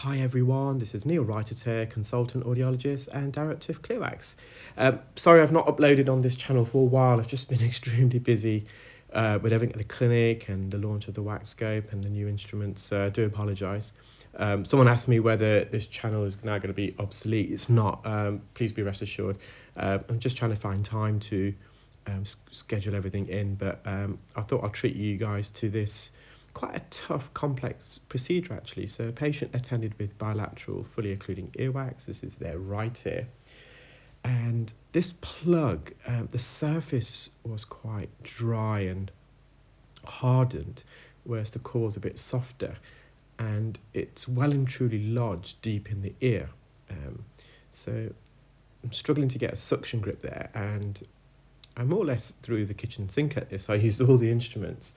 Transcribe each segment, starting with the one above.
Hi everyone, this is Neel Raithatha, consultant audiologist and director of Clearwax. Sorry I've not uploaded on this channel for a while. I've just been extremely busy with everything at the clinic and the launch of the wax scope and the new instruments, so I do apologise. Someone asked me whether this channel is now going to be obsolete. It's not, please be rest assured. I'm just trying to find time to schedule everything in, but I thought I'll treat you guys to this quite a tough, complex procedure actually. So a patient attended with bilateral, fully occluding earwax. This is their right ear. And this plug, the surface was quite dry and hardened, whereas the core was a bit softer. And it's well and truly lodged deep in the ear. So I'm struggling to get a suction grip there, and I'm more or less through the kitchen sink at this. I used all the instruments.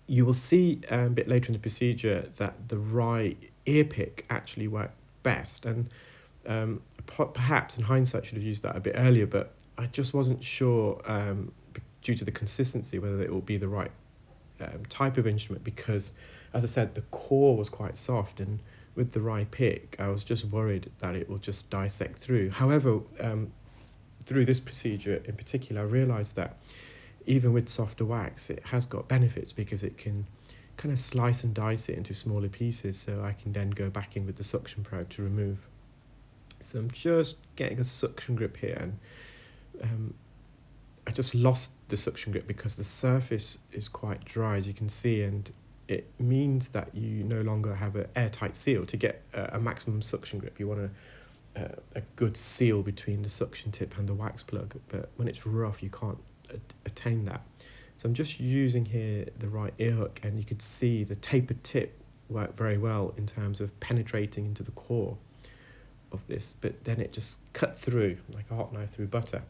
You will see a bit later in the procedure that the right ear pick actually worked best, and perhaps in hindsight should have used that a bit earlier, but I just wasn't sure due to the consistency whether it will be the right type of instrument, because as I said, the core was quite soft, and with the right pick I was just worried that it will just dissect through. However, through this procedure in particular, I realised that even with softer wax, it has got benefits because it can kind of slice and dice it into smaller pieces, so I can then go back in with the suction probe to remove. So I'm just getting a suction grip here, and I just lost the suction grip because the surface is quite dry, as you can see, and it means that you no longer have an airtight seal. To get a maximum suction grip, you want a good seal between the suction tip and the wax plug, but when it's rough you can't attain that. So I'm just using here the right ear hook, and you could see the tapered tip work very well in terms of penetrating into the core of this, but then it just cut through like a hot knife through butter.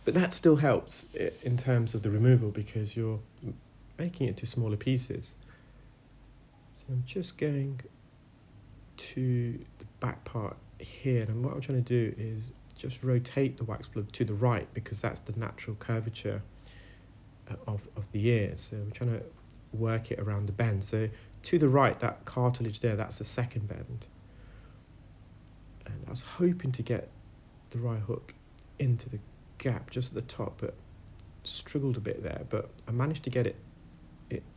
But that still helps in terms of the removal because you're making it to smaller pieces. So I'm just going to the back part here, and what I'm trying to do is just rotate the wax plug to the right because that's the natural curvature of the ear. So we're trying to work it around the bend. So to the right, that cartilage there, that's the second bend. And I was hoping to get the right hook into the gap just at the top, but struggled a bit there. But I managed to get it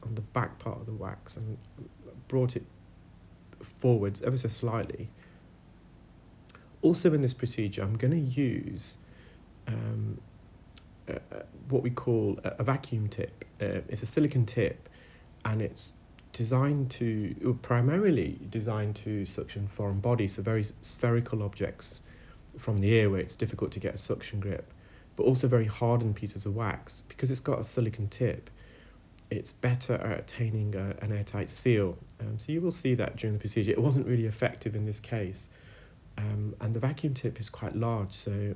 on the back part of the wax and brought it forwards ever so slightly. Also in this procedure, I'm going to use what we call a vacuum tip. It's a silicone tip, and it's primarily designed to suction foreign bodies, so very spherical objects from the ear where it's difficult to get a suction grip, but also very hardened pieces of wax. Because it's got a silicone tip, it's better at attaining an airtight seal. So you will see that during the procedure. It wasn't really effective in this case. And the vacuum tip is quite large, so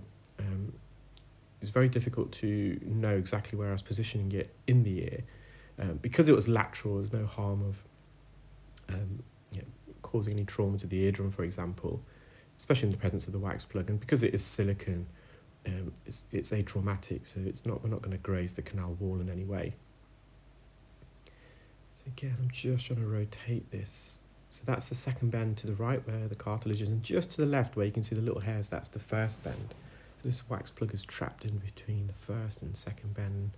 it's very difficult to know exactly where I was positioning it in the ear. Because it was lateral, there's no harm of causing any trauma to the eardrum, for example, especially in the presence of the wax plug. And because it is silicone, it's atraumatic, so we're not going to graze the canal wall in any way. So again, I'm just trying to rotate this. So that's the second bend to the right where the cartilage is, and just to the left where you can see the little hairs, that's the first bend. So this wax plug is trapped in between the first and second bend.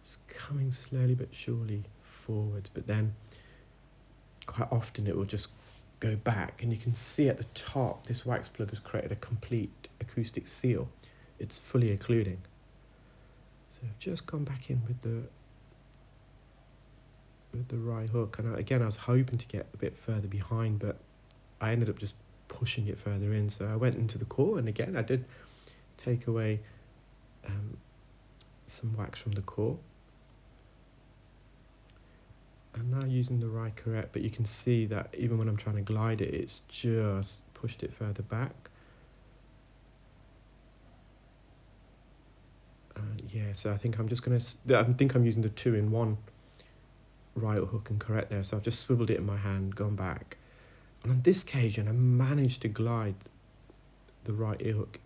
It's coming slowly but surely forwards, but then quite often it will just go back, and you can see at the top this wax plug has created a complete acoustic seal. It's fully occluding. So I've just gone back in with the right hook, and again I was hoping to get a bit further behind, but I ended up just pushing it further in. So I went into the core, and again I did take away some wax from the core. I'm now using the right correct, but you can see that even when I'm trying to glide it, it's just pushed it further back. Yeah, so I think I'm using the 2-in-1 right hook and correct there. So I've just swiveled it in my hand, gone back, and on this occasion I managed to glide the right ear hook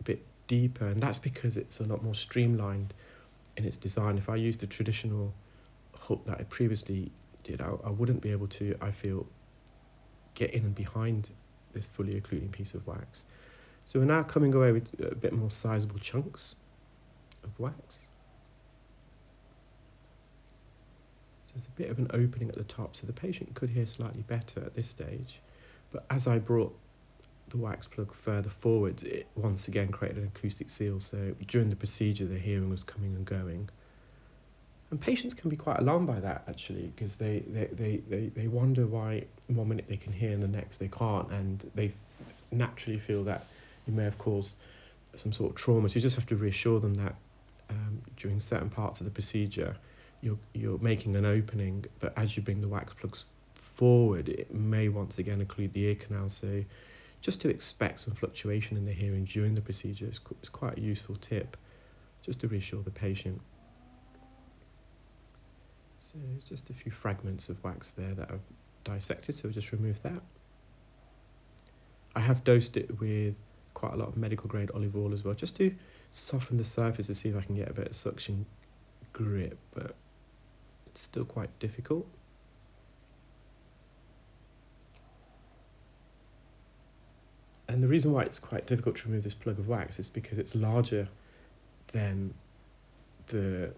a bit deeper, and that's because it's a lot more streamlined in its design. If I used the traditional hook that I previously did, I wouldn't be able to, I feel, get in and behind this fully occluding piece of wax. So we're now coming away with a bit more sizable chunks of wax. So there's a bit of an opening at the top, so the patient could hear slightly better at this stage. But as I brought the wax plug further forward, it once again created an acoustic seal, so during the procedure the hearing was coming and going. And patients can be quite alarmed by that, actually, because they wonder why one minute they can hear and the next they can't, and they naturally feel that you may have caused some sort of trauma. So you just have to reassure them that during certain parts of the procedure you're making an opening, but as you bring the wax plugs forward it may once again occlude the ear canal. So just to expect some fluctuation in the hearing during the procedure is quite a useful tip, just to reassure the patient. So it's just a few fragments of wax there that I've dissected, so we'll just remove that. I have dosed it with quite a lot of medical grade olive oil as well, just to soften the surface to see if I can get a bit of suction grip, but it's still quite difficult. And the reason why it's quite difficult to remove this plug of wax is because it's larger than the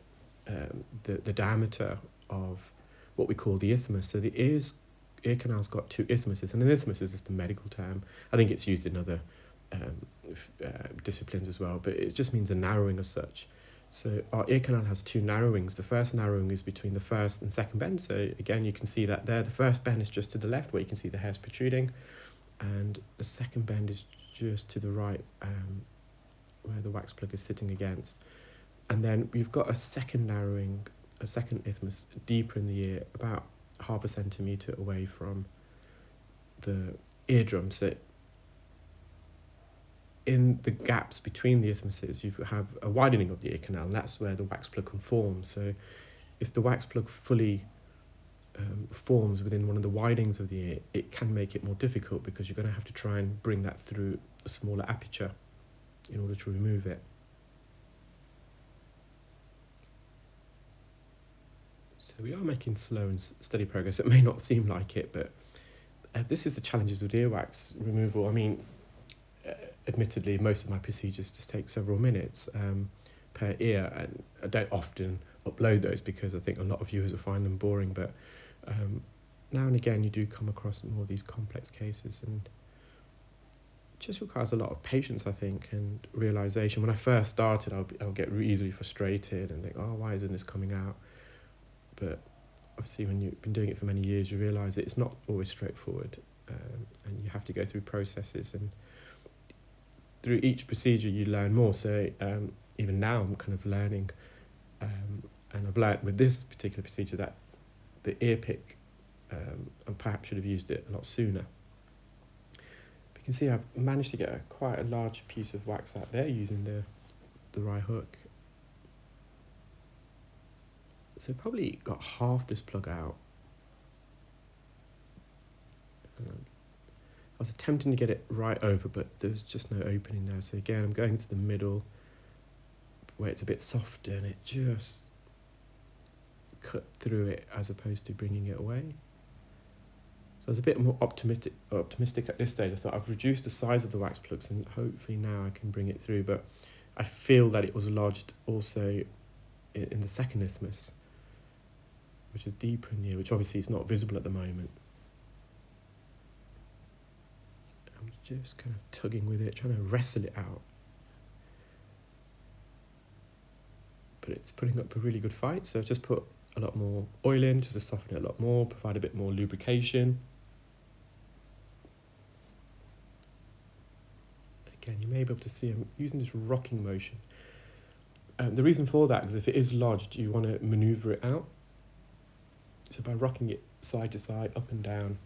diameter of what we call the isthmus. So the ear canal's got two isthmuses, and an isthmus is just the medical term. I think it's used in other disciplines as well, but it just means a narrowing as such. So our ear canal has two narrowings. The first narrowing is between the first and second bend. So again, you can see that there. The first bend is just to the left, where you can see the hairs protruding, and the second bend is just to the right, where the wax plug is sitting against. And then we've got a second narrowing, a second isthmus deeper in the ear, about 0.5 centimetre away from the eardrum. So in the gaps between the isthmuses, you have a widening of the ear canal, and that's where the wax plug can form. So if the wax plug fully forms within one of the widenings of the ear, it can make it more difficult, because you're going to have to try and bring that through a smaller aperture in order to remove it. So we are making slow and steady progress. It may not seem like it, but this is the challenges with earwax removal. I mean, admittedly, most of my procedures just take several minutes per ear, and I don't often upload those because I think a lot of viewers will find them boring, but now and again you do come across more of these complex cases, and it just requires a lot of patience, I think, and realisation. When I first started, I'll get easily frustrated and think, oh, why isn't this coming out? But obviously when you've been doing it for many years, you realise that it's not always straightforward, and you have to go through processes, and through each procedure you learn more. So even now I'm kind of learning, and I've learned with this particular procedure that the ear pick, I perhaps should have used it a lot sooner. But you can see I've managed to get quite a large piece of wax out there using the Rai hook. So probably got half this plug out. I was attempting to get it right over, but there's just no opening there. So again, I'm going to the middle where it's a bit softer, and it just cut through it as opposed to bringing it away. So I was a bit more optimistic at this stage. I thought I've reduced the size of the wax plugs, and hopefully now I can bring it through. But I feel that it was lodged also in the second isthmus, which is deeper in the ear, which obviously is not visible at the moment. I'm just kind of tugging with it, trying to wrestle it out. But it's putting up a really good fight, so I've just put a lot more oil in, just to soften it a lot more, provide a bit more lubrication. Again, you may be able to see I'm using this rocking motion. The reason for that is if it is lodged, you want to manoeuvre it out. So by rocking it side to side, up and down,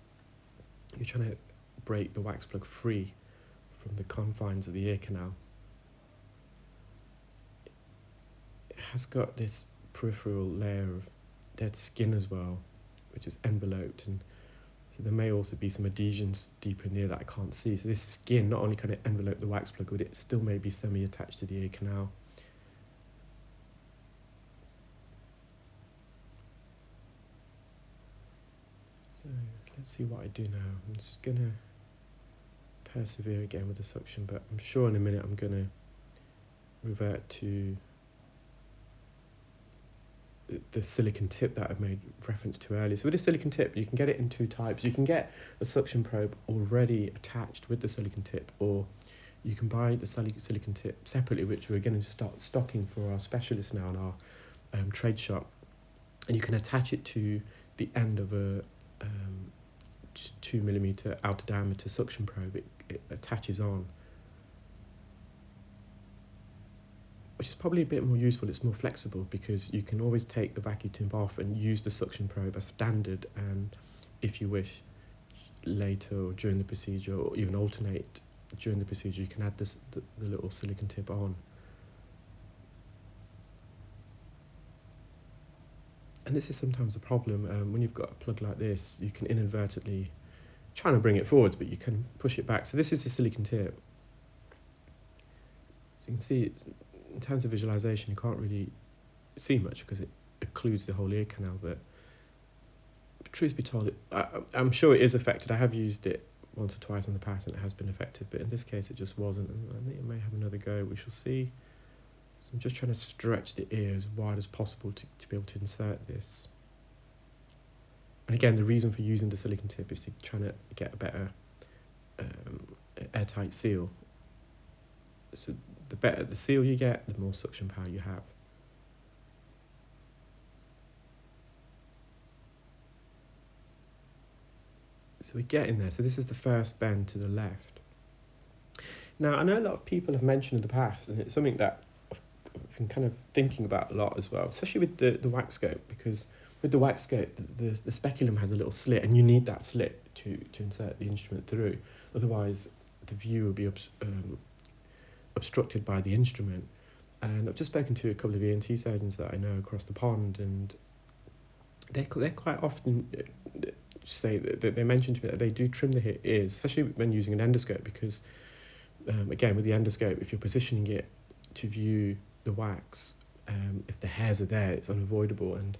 you're trying to break the wax plug free from the confines of the ear canal. It has got this peripheral layer of dead skin as well, which is enveloped, and so there may also be some adhesions deeper in the ear that I can't see. So this skin not only can it envelope the wax plug, but it still may be semi-attached to the ear canal. let's see what I do now. I'm just going to persevere again with the suction, but I'm sure in a minute I'm going to revert to the silicone tip that I've made reference to earlier. So with a silicone tip, you can get it in two types. You can get a suction probe already attached with the silicone tip, or you can buy the silicone tip separately, which we're going to start stocking for our specialists now in our trade shop. And you can attach it to the end of a 2mm outer diameter suction probe. It attaches on, which is probably a bit more useful. It's more flexible because you can always take the vacuum tube off and use the suction probe as standard, and if you wish later or during the procedure, or even alternate during the procedure, you can add the little silicone tip on. And this is sometimes a problem when you've got a plug like this. You can inadvertently trying to bring it forwards, but you can push it back. So this is the silicone tip. So you can see it's, in terms of visualization, you can't really see much because it occludes the whole ear canal, but truth be told, I'm sure it is affected. I have used it once or twice in the past and it has been effective, but in this case it just wasn't, and I think it may have another go. We shall see. So I'm just trying to stretch the ear as wide as possible to be able to insert this. And again, the reason for using the silicone tip is to try to get a better airtight seal. So the better the seal you get, the more suction power you have. So we're getting there. So this is the first bend to the left. Now, I know a lot of people have mentioned in the past, and it's something that I've been kind of thinking about a lot as well, especially with the wax scope, because with the wax scope, the speculum has a little slit, and you need that slit to insert the instrument through. Otherwise, the view will be obstructed by the instrument. And I've just spoken to a couple of ENT surgeons that I know across the pond, and they're quite often say that they mention to me that they do trim the ears, especially when using an endoscope, because again, with the endoscope, if you're positioning it to view the wax, if the hairs are there, it's unavoidable, and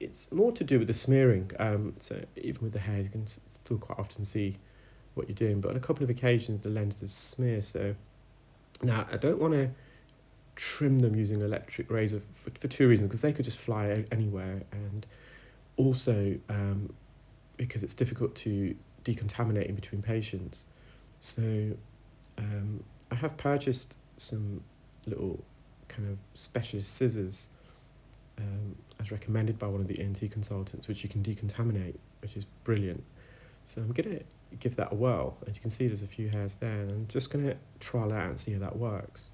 it's more to do with the smearing. So even with the hairs, you can still quite often see what you're doing, but on a couple of occasions the lens does smear. So now I don't want to trim them using an electric razor for two reasons, because they could just fly anywhere, and also because it's difficult to decontaminate in between patients. So I have purchased some little kind of specialist scissors as recommended by one of the ENT consultants, which you can decontaminate, which is brilliant. So I'm going to give that a whirl. As you can see, there's a few hairs there, and I'm just going to trial out and see how that works.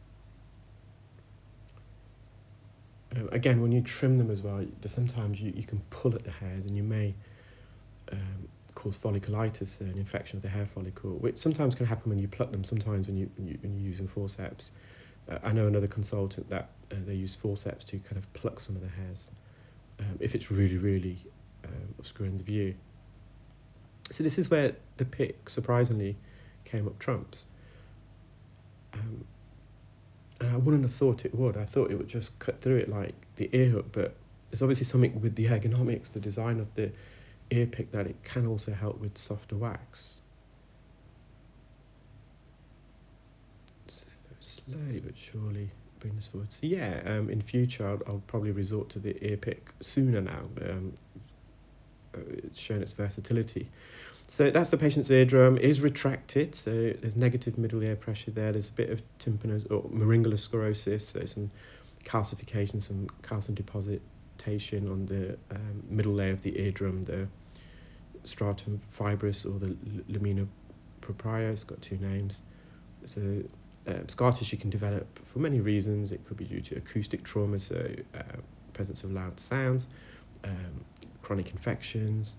Again, when you trim them as well, sometimes you can pull at the hairs, and you may cause folliculitis, an infection of the hair follicle, which sometimes can happen when you pluck them, sometimes when you're using forceps. I know another consultant that they use forceps to kind of pluck some of the hairs if it's really, really obscuring the view. So this is where the pick, surprisingly, came up trumps. And I wouldn't have thought it would. I thought it would just cut through it like the ear hook, but there's obviously something with the ergonomics, the design of the ear pick, that it can also help with softer wax. So slowly but surely bring this forward. So yeah, in future I'll probably resort to the ear pick sooner now. It's shown its versatility. So that's the patient's eardrum. It is retracted, so there's negative middle ear pressure there. There's a bit of tympanous or laryngeal sclerosis, so some calcification, some calcium depositation on the middle layer of the eardrum, the stratum fibrous or the lamina propria. It's got two names. So scar tissue can develop for many reasons. It could be due to acoustic trauma, so presence of loud sounds, chronic infections,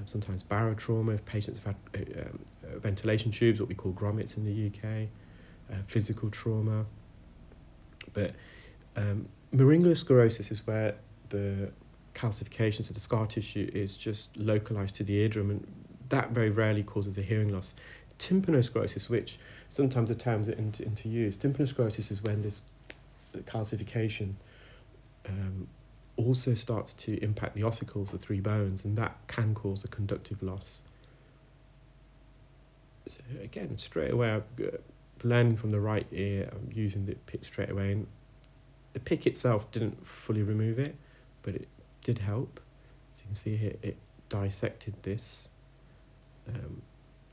sometimes barotrauma if patients have had ventilation tubes, what we call grommets in the UK, physical trauma. But laryngeal sclerosis is where the calcification, so the scar tissue, is just localized to the eardrum, and that very rarely causes a hearing loss. Tympanosclerosis, which sometimes the terms are into use, tympanosclerosis is when this calcification also starts to impact the ossicles, the three bones, and that can cause a conductive loss. So again, straight away, I'm learning from the right ear, I'm using the pick straight away, and the pick itself didn't fully remove it, but it did help. So you can see here, it dissected this.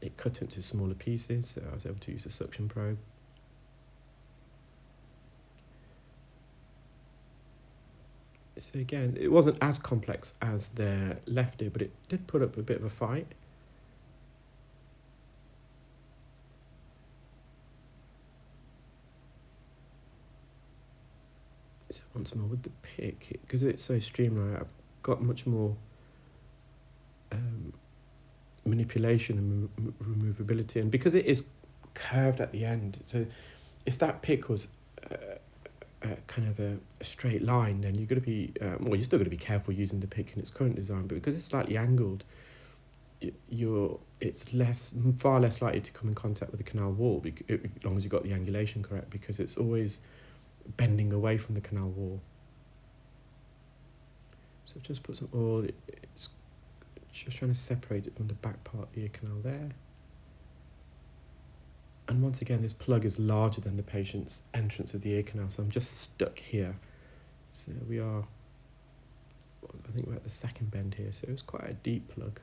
It cut into smaller pieces, so I was able to use a suction probe. So again, it wasn't as complex as their left ear, but it did put up a bit of a fight. So once more with the pick, because it's so streamlined, I've got much more manipulation and removability, and because it is curved at the end, so if that pick was kind of a straight line, then you're going to be well, you're still going to be careful using the pick in its current design, but because it's slightly angled, it's far less likely to come in contact with the canal wall, as long as you got the angulation correct, because it's always bending away from the canal wall. So I've just put some oil. It's just trying to separate it from the back part of the ear canal there. And once again, this plug is larger than the patient's entrance of the ear canal, so I'm just stuck here. So we are, I think we're at the second bend here, so it's quite a deep plug.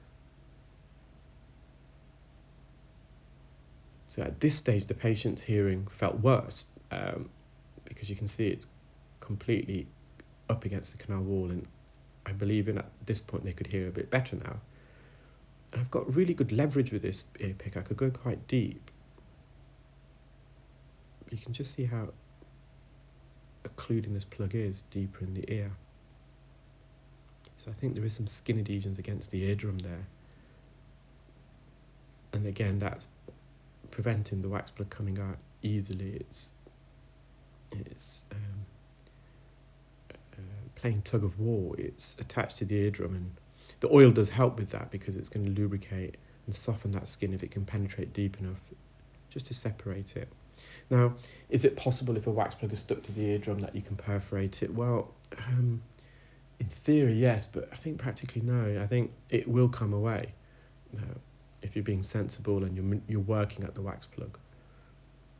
So at this stage, the patient's hearing felt worse, because you can see it's completely up against the canal wall, and I believe at this point they could hear a bit better now. And I've got really good leverage with this ear pick. I could go quite deep. You can just see how occluding this plug is deeper in the ear. So I think there is some skin adhesions against the eardrum there. And again, that's preventing the wax plug coming out easily. It's playing tug of war. It's attached to the eardrum, and the oil does help with that because it's going to lubricate and soften that skin if it can penetrate deep enough, just to separate it. Now, is it possible if a wax plug is stuck to the eardrum that you can perforate it? Well, in theory, yes, but I think practically no. I think it will come away if you're being sensible and you're working at the wax plug.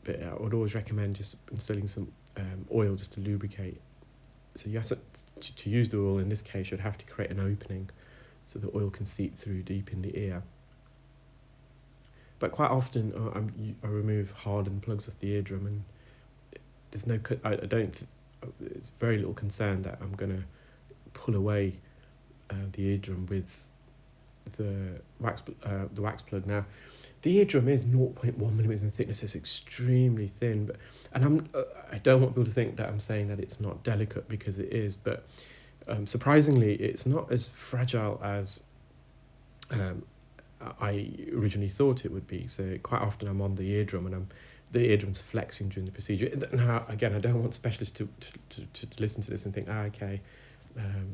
But I would always recommend just instilling some oil just to lubricate. So you have to use the oil in this case, you'd have to create an opening so the oil can seep through deep in the ear. But quite often I remove hardened plugs off the eardrum, and there's no, it's very little concern that I'm going to pull away the eardrum with the wax plug. Now, the eardrum is 0.1 millimeters in thickness. It's extremely thin, and I don't want people to think that I'm saying that it's not delicate, because it is. But surprisingly, it's not as fragile as I originally thought it would be. So quite often I'm on the eardrum and the eardrum's flexing during the procedure. Now, again, I don't want specialists to listen to this and think, okay,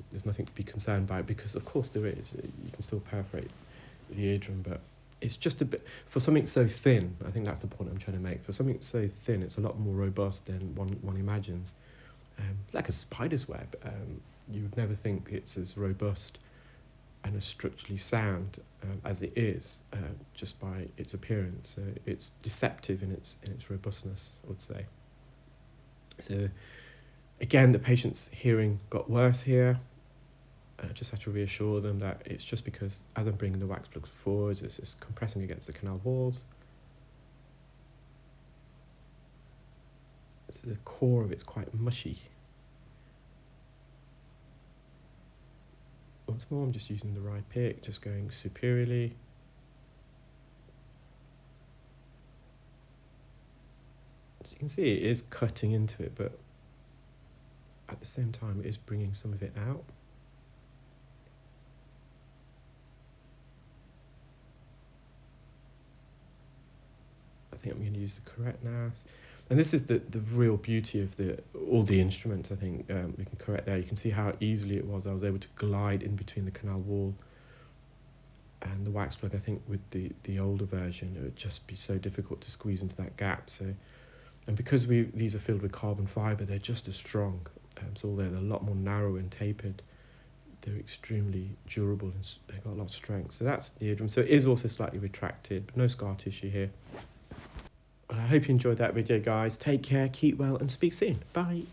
there's nothing to be concerned by, because of course there is. You can still perforate the eardrum, but it's just a bit, for something so thin, I think that's the point I'm trying to make. For something so thin, it's a lot more robust than one imagines. Like a spider's web, you would never think it's as robust and as structurally sound as it is, just by its appearance. So it's deceptive in its robustness, I would say. So again, the patient's hearing got worse here. I just had to reassure them that it's just because as I'm bringing the wax plugs forwards, it's just compressing against the canal walls. So the core of it's quite mushy. Once more, I'm just using the Rai pick, just going superiorly. As you can see, it is cutting into it, but at the same time, it is bringing some of it out. I think I'm going to use the correct now. And this is the real beauty of all the instruments. I think we can correct there. You can see how easily it was. I was able to glide in between the canal wall and the wax plug. I think with the older version, it would just be so difficult to squeeze into that gap. So, and because these are filled with carbon fibre, they're just as strong. So they're a lot more narrow and tapered. They're extremely durable and they've got a lot of strength. So that's the eardrum. So it is also slightly retracted, but no scar tissue here. Well, I hope you enjoyed that video, guys. Take care, keep well, and speak soon. Bye.